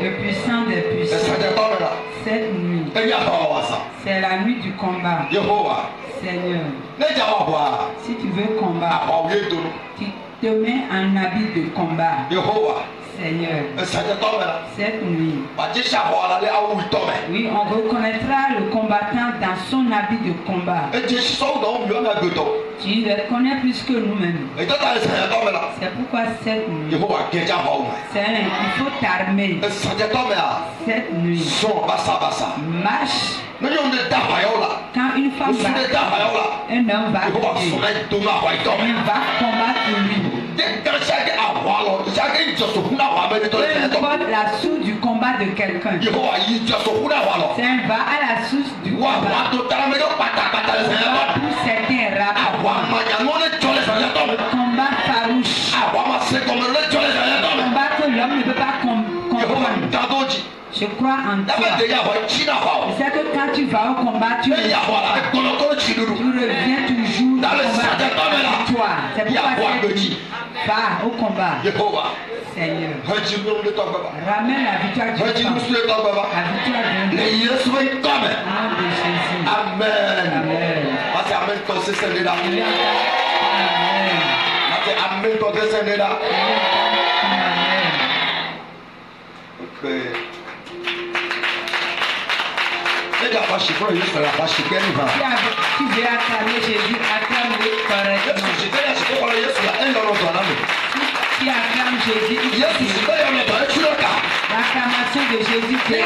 Le puissant des puissants. Cette nuit, c'est la nuit du combat. Seigneur, si tu veux combattre, tu te mets en habit de combat. Seigneur, cette nuit, oui, on reconnaîtra le combattant dans son habit de combat. Tu le connais plus que nous-mêmes. C'est pourquoi cette nuit, il faut t'armer. Cette nuit, marche. Quand une femme va, un homme va tuer, il va combattre lui. Peu importe la source du combat de quelqu'un. C'est un va à la source du combat. Pour certains rapports, combat farouche, combat que l'homme ne peut pas comprendre. Je crois en toi. C'est que quand tu vas au combat, tu reviens toujours au combat de toi. C'est pourquoi c'est dit, va au combat. Seigneur, ramène la victoire du Père. La victoire de Jésus. Amen. Amen. Si tu veux acclamer Jésus, acclame-le correctement. Si tu acclames Jésus, l'acclamation de Jésus, c'est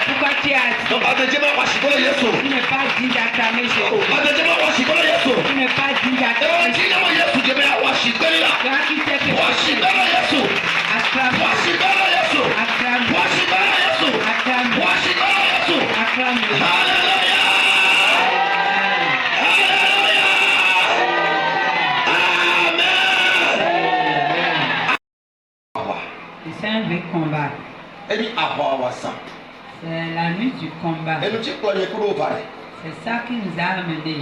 pourquoi tu as dit. Tu n'es pas dit d'acclamer Jésus. Tu n'es pas dit d'acclamer Jésus. Quand tu sais que acclame. C'est un vrai combat. C'est la nuit du combat. C'est ça qui nous a amenés.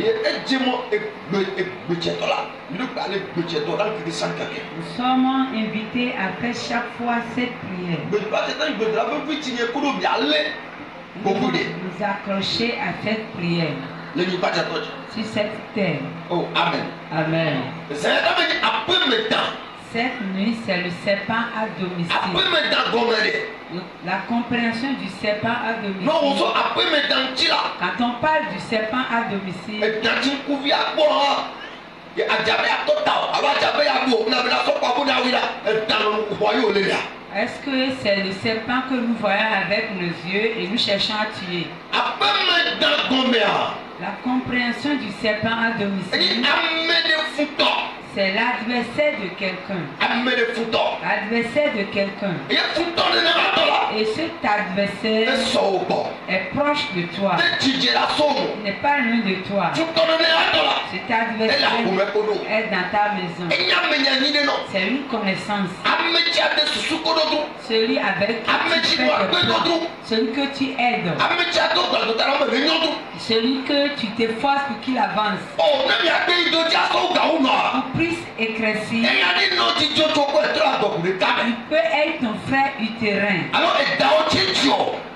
Nous sommes invités à faire chaque fois cette prière. Nous accrocher à cette prière. Sur cette terre. Oh, amen. Amen. Cette nuit, c'est le serpent à domicile. La compréhension du serpent à domicile. Quand on parle du serpent à domicile, est-ce que c'est le serpent que nous voyons avec nos yeux et nous cherchons à tuer? La compréhension du serpent à domicile, c'est l'adversaire de quelqu'un. L'adversaire de quelqu'un. Et cet adversaire est proche de toi. Il n'est pas loin de toi. Cet adversaire est dans ta maison. C'est une connaissance. Celui avec qui tu fais tes plans. Celui que tu aides. Celui que tu t'efforces pour qu'il avance. Pour plus éclaircir. Il peut être ton frère utérin.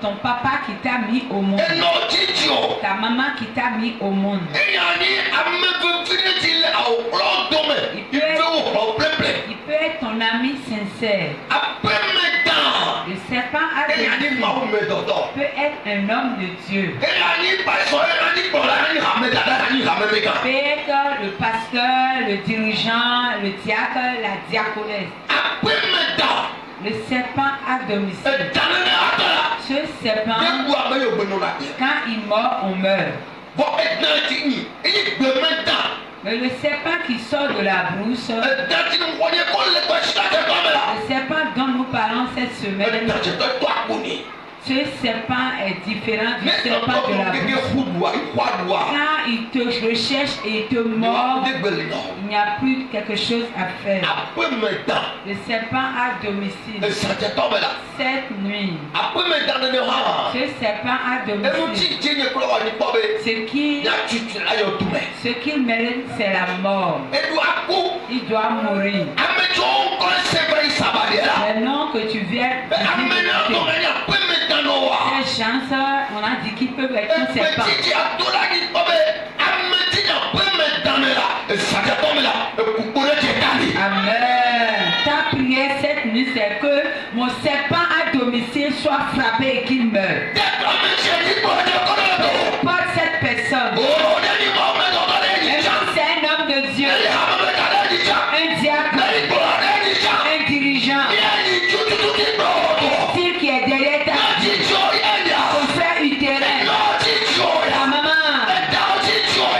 Ton papa qui t'a mis au monde. Ta maman qui t'a mis au monde. Il peut être ton ami sincère. Le serpent a peut être un homme de Dieu. Peut être le pasteur, le dirigeant, le diacre, la diaconesse. Le serpent à domicile. Ce serpent, quand il mord, on meurt. Mais le serpent qui sort de la brousse, le serpent dont nous parlons cette semaine, Ce serpent est différent du serpent de la bouche. Quand il te recherche et il te mord, il n'y a plus quelque chose à faire. Le serpent a domicile cette nuit. Ce serpent a domicile. Ce qu'il mérite, c'est la mort. Il doit mourir. Maintenant que tu viens, ces gens, on a dit qu'ils peuvent être un serpent. Amen. Ta prière cette nuit, c'est que mon serpent à domicile soit frappé et qu'il meure. Pas cette personne. C'est un homme de Dieu, un diable, un dirigeant, qui est derrière ta vie, ton frère utérin, ta maman,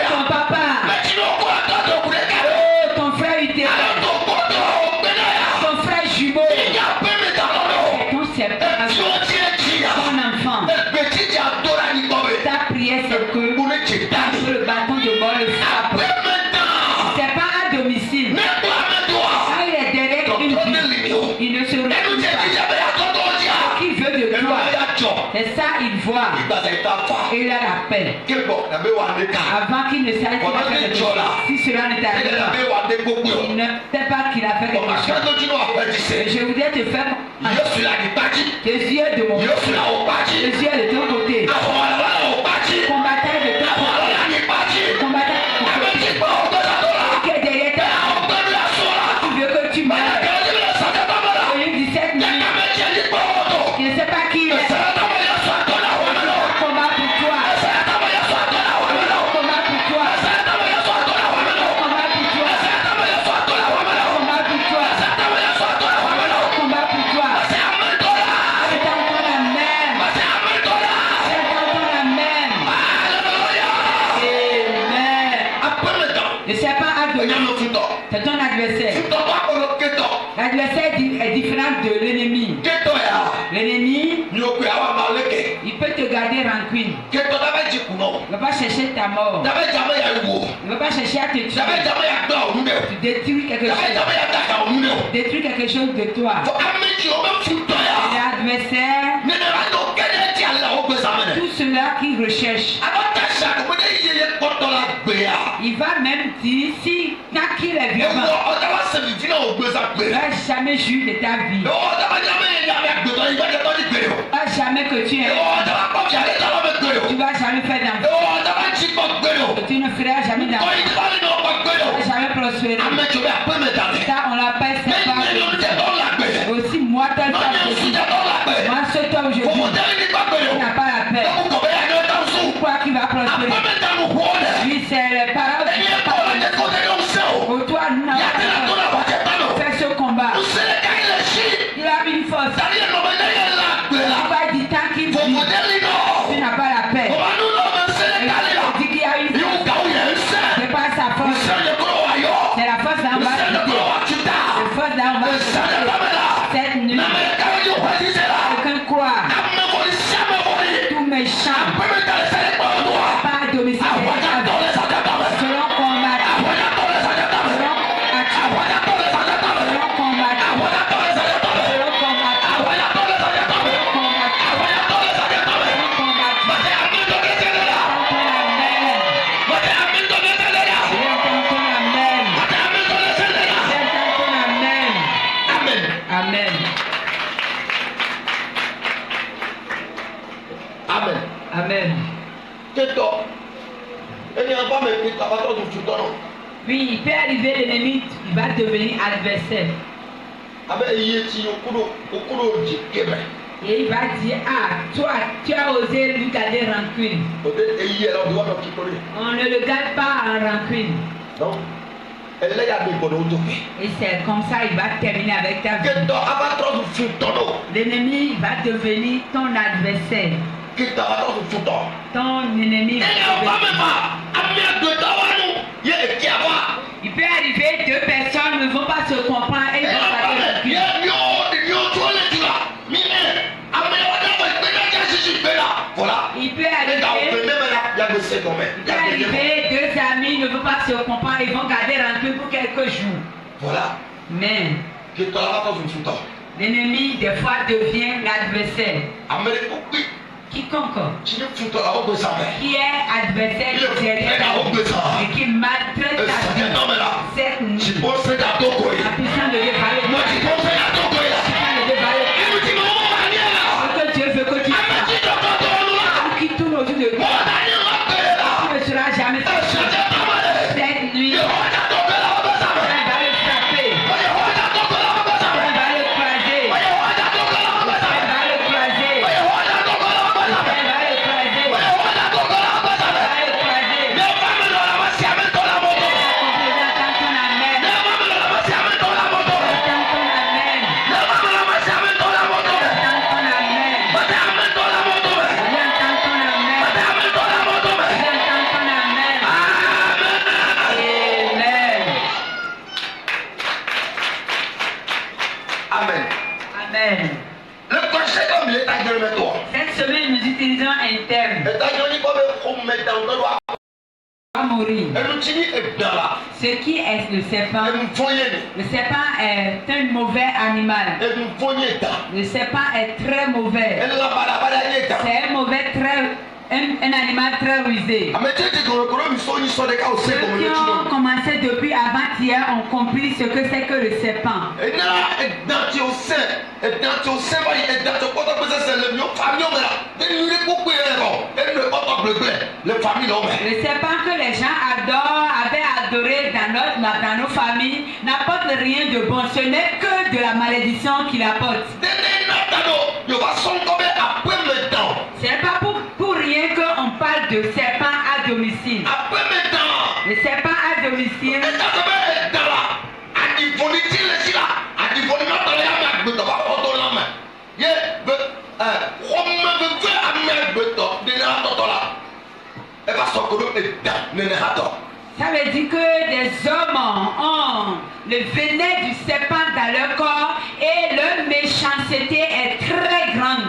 ton papa, ton frère utérin, ton frère jumeau, ton serpent, ton enfant. Ta prière, c'est que le bâton de mort le frappe. C'est pas à domicile. Quand il est derrière une vie, il ne se retrouve pas. Qu'il veut de toi. C'est ça, il voit. Et il a la paix. Avant qu'il ne sache pas quelque chose. Si cela ne t'arrive pas, il ne sait pas qu'il a fait quelque chose. Et je voudrais te faire tes yeux de mon côté, les yeux de ton côté, combattant de ton côté, combattant de ton côté, qui est derrière toi, qui veut que tu meurs. Et il dit cette nuit, je ne sais pas qui il est. Combat pour toi. Combat pour toi. Combat pour toi. Combat pour toi. Combat pour toi. C'est encore la même. C'est encore la même. Amen. Le serpent a donné. C'est ton adversaire. L'adversaire est différent de l'ennemi. L'ennemi, il peut te garder rancune. Il ne va pas chercher ta mort. Il ne va pas chercher à te tuer. Tu détruis quelque chose. Détruis quelque chose de toi. L'adversaire, tout cela qu'il recherche, il va même dire si tant qu'il est vivant, il ne va jamais jouir de ta vie. Jamais que tu es. Tu vas jamais faire d'enfant. Tu ne feras jamais d'enfant. Tu ne vas jamais prospérer. Ça, on l'appelle séparation. Aussi, moi, tel moi, ce toi aujourd'hui, tu n'as pas la paix. Pourquoi qu'il va prospérer? Lui, c'est les paroles qui parlent. Pour toi, non. Fais ce combat. Il a une force. Tu n'as pas la paix. Il dit qu'il y a une force. C'est pas sa force. C'est la force d'en bas. La force d'en bas. Cette nuit, quelqu'un croit. Tout méchant. Pas à domicile. Selon combat. Amen. Oui, il peut arriver l'ennemi, il va devenir adversaire. Et il va dire, ah, toi, tu as osé lui garder rancune. On ne le garde pas en rancune. Non. Et c'est comme ça il va terminer avec ta vie. L'ennemi va devenir ton adversaire. Ton ennemi. Il peut arriver, deux personnes ne vont pas se comprendre et ils vont parler. deux amis ne vont pas se comprendre et vont garder rancune pour quelques jours. Voilà. Mais l'ennemi des fois devient l'adversaire. Quiconque qui est adversaire et qui maltraite cette nuit, la puissance de Dieu va le ce que Dieu veut que tu fasses, qui tourne autour de toi, tu ne seras jamais satisfait. Cette nuit, on va le frapper, on va le croiser, on va le croiser. Cette semaine, nous utilisons un terme. Mourir. Ce qui est le serpent. Le serpent est un mauvais animal. Le serpent est très mauvais. C'est un mauvais un animal très rusé. Ceux qui ont commencé depuis avant-hier ont compris ce que c'est que le serpent. Le serpent que les gens avaient adoré dans nos familles n'apporte rien de bon. Ce n'est que de la malédiction qu'il apporte. C'est pas pour rien qu'on parle de serpent à domicile. Le serpent à domicile. Ça veut dire que des hommes ont le venin du serpent dans leur corps et leur méchanceté est très grande.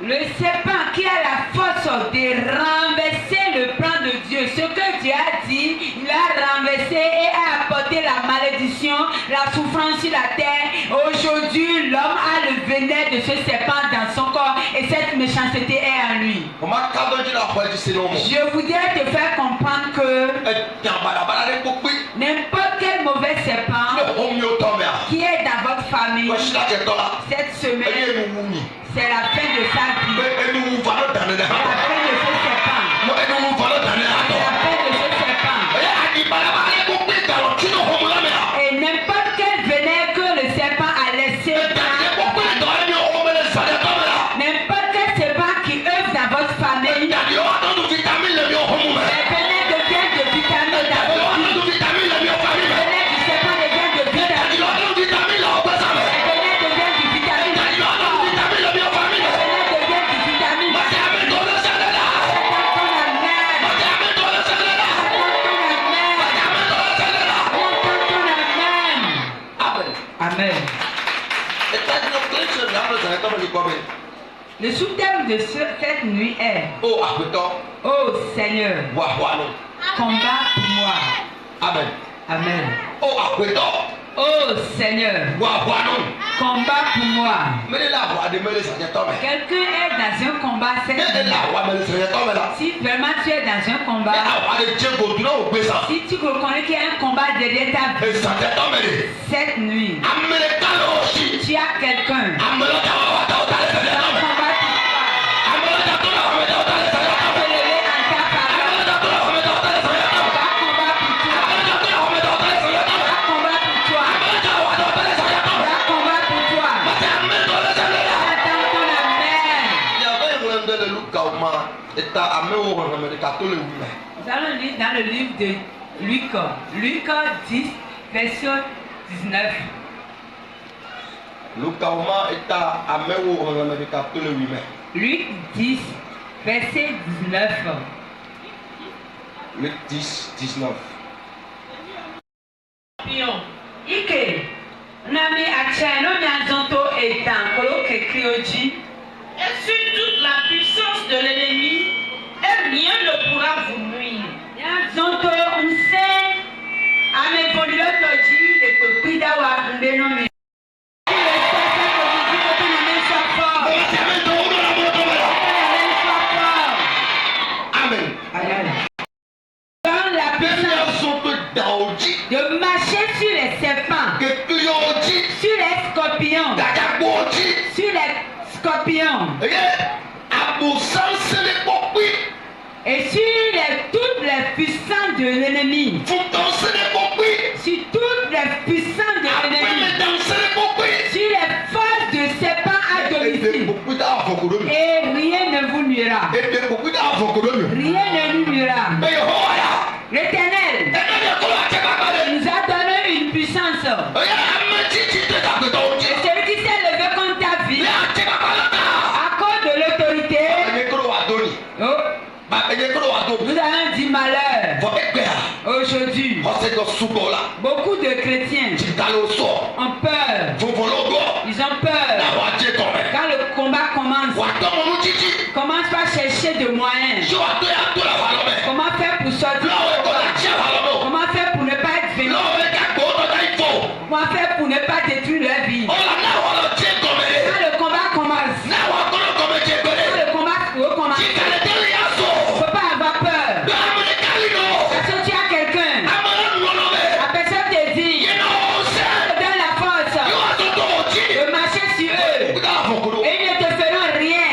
Le serpent qui a la force de renverser le plan de Dieu, ce que Dieu a dit, il a renversé et a apporté la malédiction, la souffrance sur la terre. Aujourd'hui, l'homme a le venin de ce serpent dans son corps et cette méchanceté est en lui. Je voudrais te faire comprendre que n'importe quel mauvais serpent qui est dans votre famille, cette semaine, c'est la fin de sa vie. C'est la fin de ce serpent. C'est la fin de ce serpent. Et n'importe quel venin que le serpent a laissé, n'importe quel serpent qui œuvre dans votre famille, les venins deviennent de vitamines dans votre vie. Le venin du serpent devient de vitamines. Le venin devient du vitamine. Le venin devient du vitamine. Amen. Le sous-thème de cette nuit est: oh Seigneur, combat pour moi. Amen. Amen. Oh Seigneur, combat pour moi. Quelqu'un est dans un combat cette nuit. Si vraiment tu es dans un combat, si tu reconnais qu'il y a un combat derrière ta vie, cette nuit, tu as quelqu'un. Nous allons lire dans le livre de Luc 10, verset 19. Luc 10, verset 19. Le 10, 19. Ike, Nami Achano Miazonto et Tankolo Kekrioji. Et sur toute la puissance de l'ennemi, et rien ne pourra vous nuire. Miazonto Unse, Ame Polilotoji, et Kuidawa Ndenomi. De marcher sur les serpents, sur les scorpions, sur les scorpions, et sur toutes les puissances de l'ennemi, sur toutes les puissances de l'ennemi, sur les forces de serpents à domicile, et rien ne vous nuira, rien ne nous nuira. L'Éternel nous a donné une puissance. Et celui qui s'est levé contre ta vie, à cause de l'autorité, nous avons dit malheur. Aujourd'hui, beaucoup de chrétiens ont peur. Ils ont peur. Quand le combat commence par chercher de moyens. Comment faire pour sortir? Comment faire pour ne pas être venu? Comment faire pour ne pas détruire leur vie? Quand le combat commence, quand le combat recommence, il ne faut pas avoir peur. Parce que tu as quelqu'un, la personne te dit, te donne la force de marcher sur eux et ils ne te feront rien.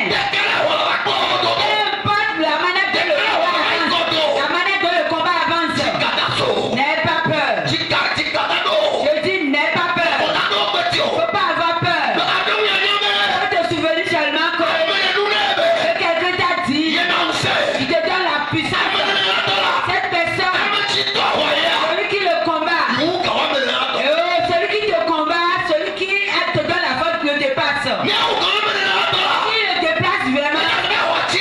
Peu importe la manière dont le combat avance, n'aie pas peur. Je dis n'aie pas peur. Il ne faut pas avoir peur. Il faut te souvenir seulement que quelqu'un t'a dit, il te donne la puissance. Cette personne, celui qui le combat, celui qui te combat, celui qui te donne la force le dépasse. Il le déplace vraiment. Parce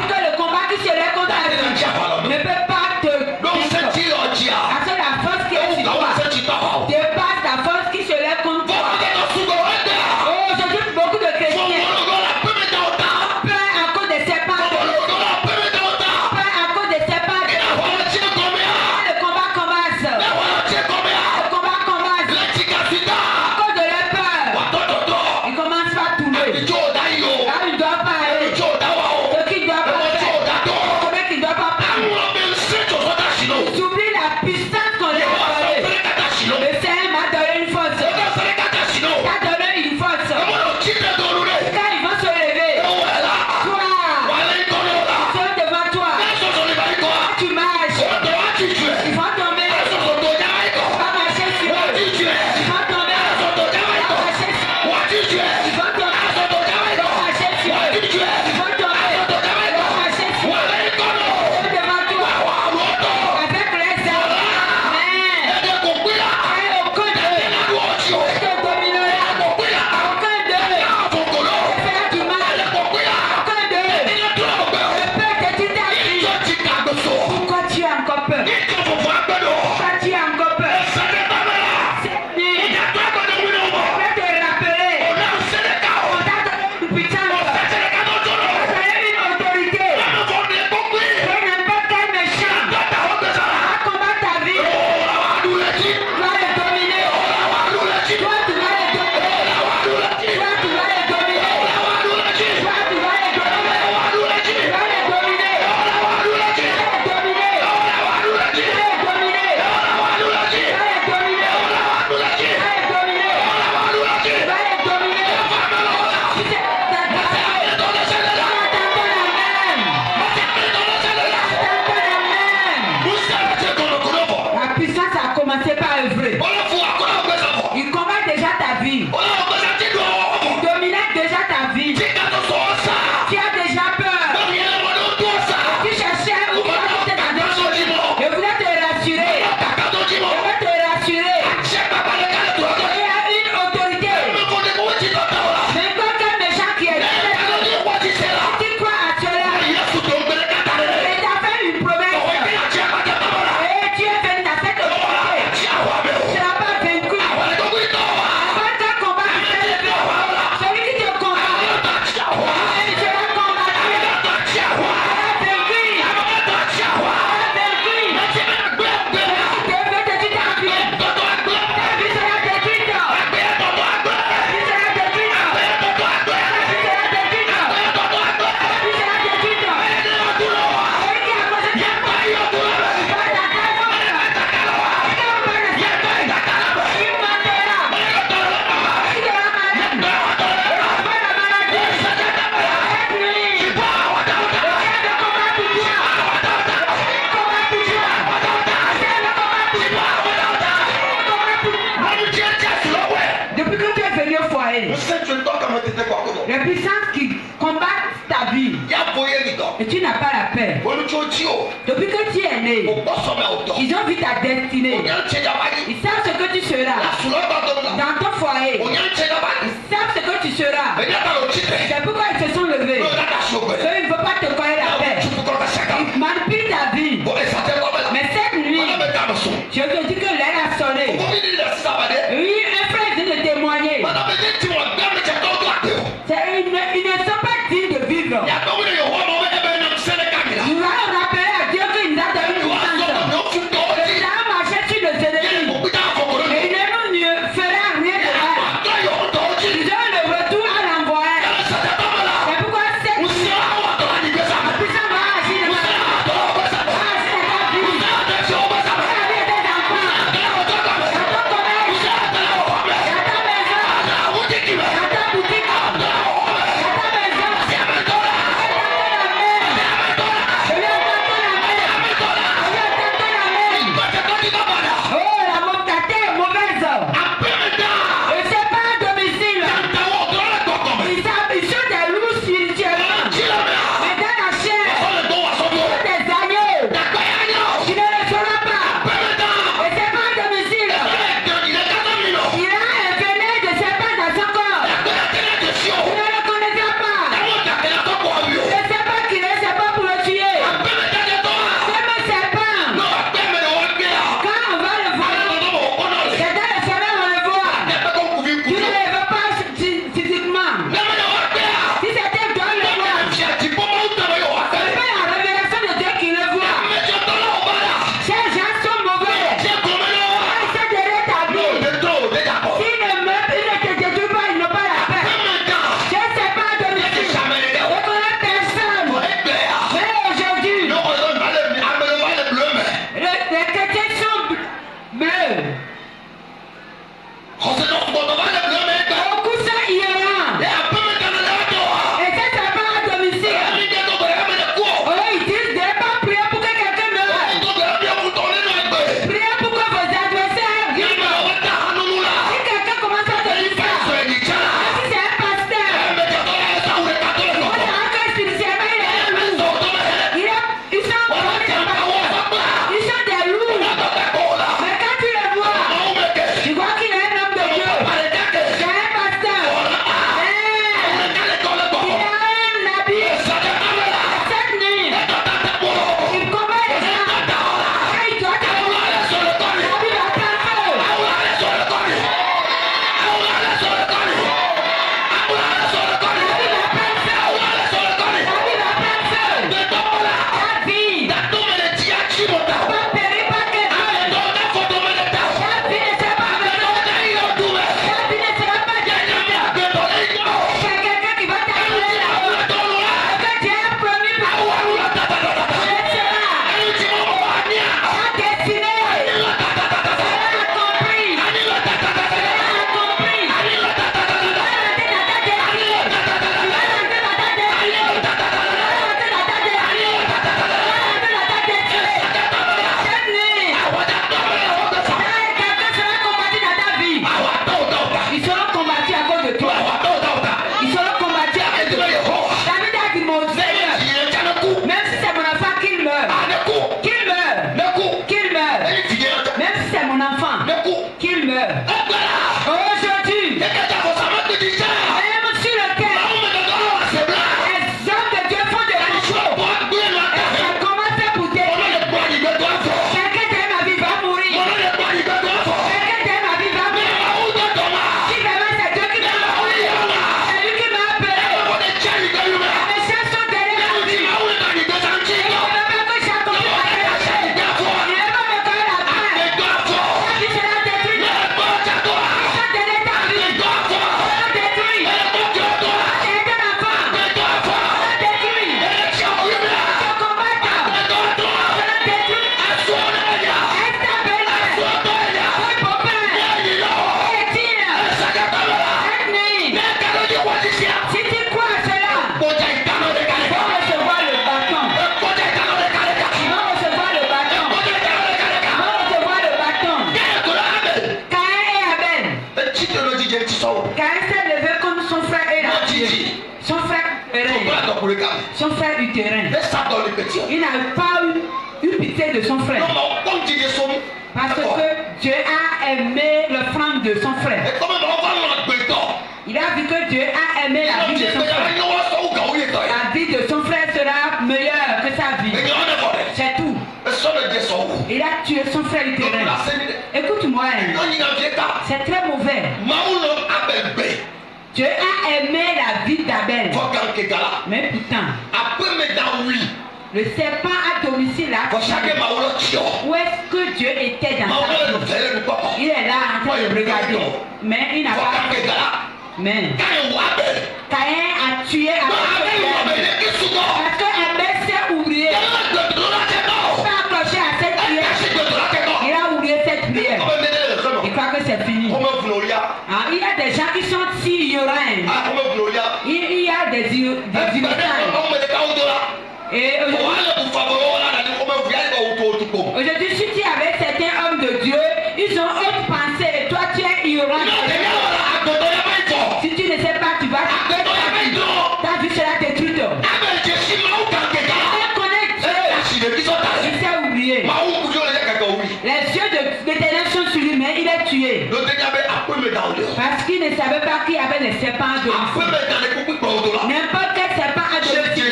que le combat qui se lève contre lui ne peut pas te vaincre. Parce que la force qui est sur toi dépasse la force qui se lève contre toi. Aujourd'hui, beaucoup de chrétiens peur à cause des serpents. Peur à cause des serpents. Le combat commence. Le combat commence. À cause de leur peur, ils commencent par tomber. Là, ils ne doivent pas aller. Ceux qui ne doivent pas faire. Ceux qui ne doivent pas parler. Ils oublient la puissance qu'on leur a donnée. Le Seigneur m'a donné une force. Il t'a donné une force. Quand ils vont se lever, toi, ils sont devant toi. Tu marches. Ils vont tomber. Tu vas marcher sur eux. Ils vont tomber. Tu vas marcher sur eux. Ils vont tomber. Tu vas marcher sur eux. Ils vont tomber. Tu vas marcher sur eux. Ils sont devant toi. Avec les armes. Mais aucun d'eux te dominera. Aucun d'eux te fera du mal. Aucun d'eux ne peut détruire ta vie. Pourquoi tu as encore peur? Pourquoi tu as encore peur? Cette nuit, je vais te rappeler qu'on t'a donné une puissance, on t'a donné une autorité. Que n'importe quel méchant va combattre ta vie. Tu vas le dominer. Toi, tu vas le dominer. Toi, tu vas le dominer. Toi, tu vas le dominer. Tu vas le dominer. La puissance a commencé par œuvrer. Il combat déjà ta vie. Il dominait déjà ta vie. Tu as déjà peur. Tu cherchais où tu vas porter ta vie. Je voulais te rassurer. Je veux te rassurer. Il y a une autorité. Même quand quel méchant qui est là. Tu crois à cela. Il t'a fait une promesse. elle. Les puissances qui combattent ta vie. Et tu n'as pas la paix. Depuis que tu es né, ils ont vu ta destinée. Ils savent ce que tu seras. Dans ton foyer, ils savent ce que tu seras. C'est pourquoi ils se sont levés. Ils ne veulent pas te coller la paix. Ils manipulent ta vie. Mais cette nuit, je te dis que l'air a sonné. Oui, un frère vient de témoigner. Ils ne sont pas dignes de vivre. Nous allons rappeler à Dieu qu'il nous a donné une puissance. Que ça a marché sur nos ennemis. Et il ne nous fera rien de mal. Ils ont le retour à l'envoyé. C'est pourquoi cette nuit, la puissance va agir de mal. Va agir de ta vie. Va agir de tes enfants. Dans ton commerce. Dans ta maison. Dans ta boutique. Dans ta maison. Caïn s'est levé Son frère utérin. Il n'a pas eu pitié de son frère. Parce que Dieu a aimé l'offrande de son frère. Il a vu que Dieu a aimé la vie de son frère. La vie de son frère sera meilleure que sa vie. C'est tout. Il a tué son frère utérin. Écoute-moi, c'est très mauvais. Dieu a aimé la vie d'Abel. Mais pourtant, le serpent à domicile là. Où est-ce que Dieu était dans sa vie? Il est là en train de regarder. Mais il n'a pas. Mais Caïn a tué Abel. Parce que Abel s'est oublié. Il s'est accroché à cette prière. Il a oublié cette prière. Il croit que c'est fini. Il y a des gens qui sont si ignorants. Il y a des ignorants. Et aujourd'hui, si tu es avec certains hommes de Dieu, ils ont autre pensée et toi tu es ignorant. Si tu ne sais pas, tu vas ta vie sera détruite. Il s'est oublié. Les yeux de l'Éternel sont sur lui, mais il est tué. Parce qu'il ne savait pas qu'il y avait les serpents à domicile. N'importe quel serpent à domicile.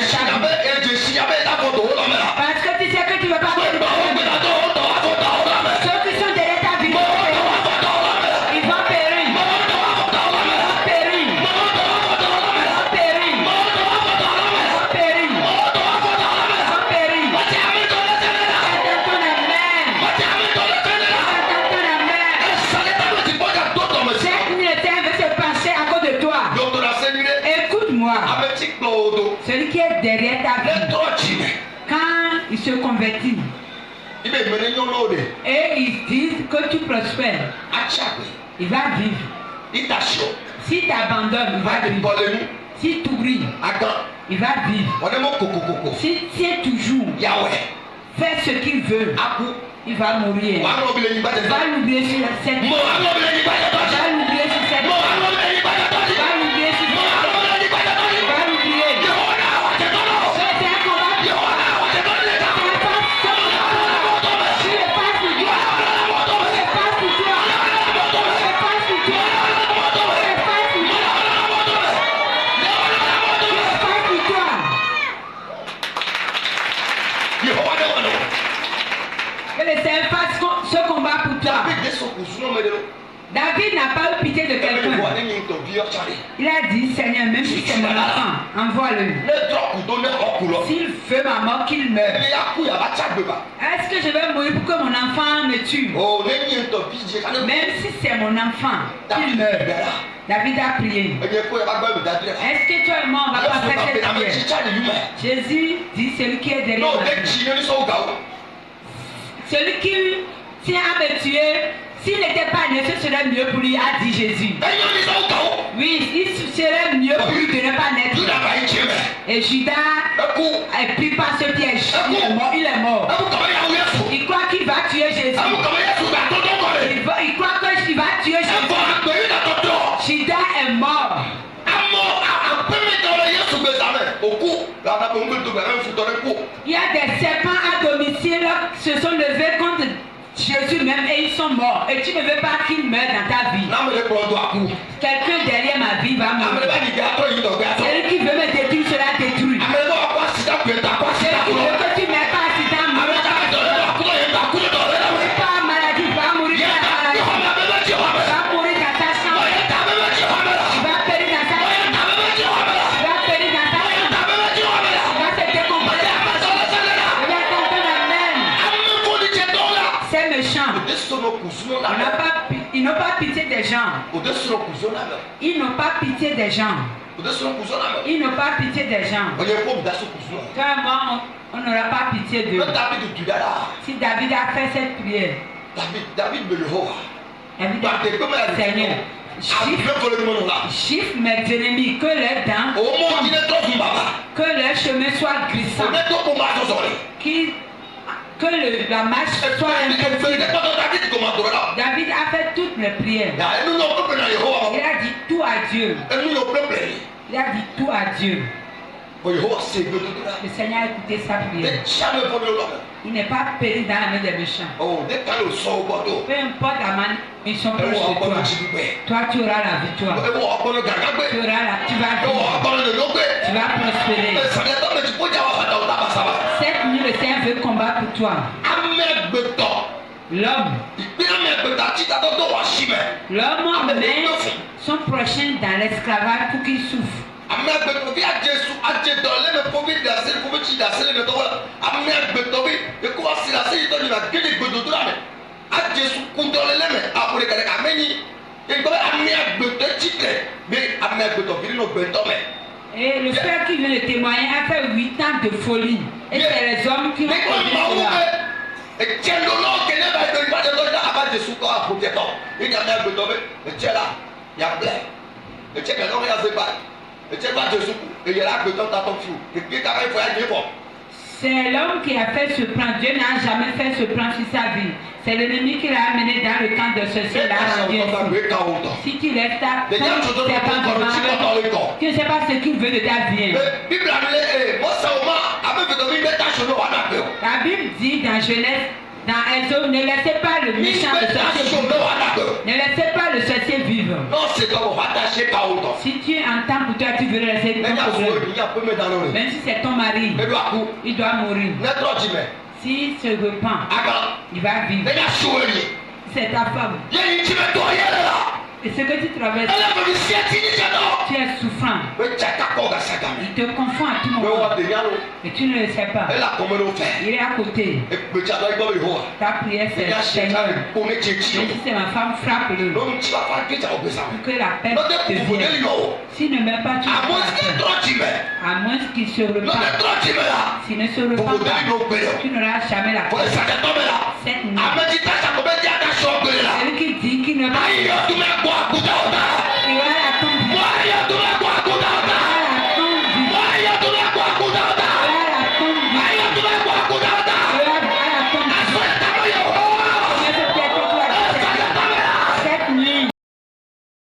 Parce que tu sais que tu ne vas pas faire. Ceux qui sont derrière ta vie, ils vont périr. Ils vont périr. Ils vont périr. Ils vont périr. Ils vont périr. Attends ton amen. Attends ton amen. Cette nuit, veut se passer à cause de toi. Écoute-moi. Celui qui est derrière ta vie, quand il se convertit et ils disent que tu prospères, il va vivre. Si tu abandonnes, il va vivre. Si tu oublies, il va vivre. Si tu es toujours, fais ce qu'il veut, il va mourir. Il va l'oublier sur cette terre. Il va l'oublier sur cette terre. Il va l'oublier sur cette terre. Ce combat pour toi. David n'a pas eu pitié de quelqu'un. Il a dit, Seigneur, même si c'est mon enfant, envoie-le. S'il veut ma mort, qu'il meure. Est-ce que je vais mourir pour que mon enfant me tue? Même si c'est mon enfant, qu'il meure. David a prié. Est-ce que toi et moi, on va pas faire cette prière? Jésus dit, celui qui est derrière ma vie. Celui qui tient à me tuer, s'il n'était pas né, ce serait mieux pour lui, a dit Jésus. Oui, il serait mieux pour lui de ne pas naître. Et Judas est pris par ce piège. Il est mort. Il croit qu'il va tuer Jésus. Il croit qu'il va tuer Jésus. Judas est mort. Il y a des serpents à domicile qui se sont levés contre Jésus même et ils sont morts. Et tu ne veux pas qu'ils meurent dans ta vie. Quelqu'un derrière ma vie va mourir. Celui qui veut me détruire sera détruit. Celui qui veut que tu n'aies pas accident mourra. Pas maladie, va mourir dans ta maladie. Va mourir dans ta chambre. Va périr dans ta chambre. Va périr dans ta chambre. Va te décomposer. C'est méchant. Ils n'ont pas pitié des gens. Ils n'ont pas pitié des gens. Ils n'ont pas pitié des gens. Toi et moi, on n'aura pas pitié d'eux. Si David a fait cette prière, Seigneur, chiffre mes ennemis, que leurs dents, que leur chemin soit glissant, que la marche soit impossible. David a fait toutes les prières. Il a dit tout à Dieu. Il a dit tout à Dieu. Le Seigneur a écouté sa prière. Il n'est pas péri dans la main des méchants. Peu importe la mission proche de toi, toi tu auras la victoire. Tu vas prospérer. Cette nuit, le Seigneur veut combattre pour toi. L'homme met son prochain dans l'esclavage pour qu'il souffre. Et le frère qui vient de témoigner a fait 8 ans de folie. Et c'est les hommes qui ont fait cela. C'est l'homme qui a fait ce plan. Dieu n'a jamais fait ce plan sur sa vie. C'est l'ennemi qui l'a amené dans le camp de ceci là. Si tu laisses ta tu ne sais pas ce qu'il veut de ta vie. La Bible dit dans Genèse, dans Exode, ne laissez pas le méchant le sorcier vivre. Ne laissez pas le sorcier vivre. Si tu entends pour toi, tu veux le laisser ton problème. Même si c'est ton mari, il doit mourir. S'il se repent, il va vivre. C'est ta femme. Et ce que tu traverses, tu es souffrant. Il te confond à tout moment. Et tu ne le sais pas. Il est à côté. Ta prière, c'est Seigneur. Même si c'est ma femme, frappe-le. Pour que la paix te vienne. S'il ne meurt pas, tu ne peux pas. À moins qu'il se repente. S'il ne se repent pas, tu n'auras jamais la paix. Cette nuit, celui qui dit qu'il ne va pas.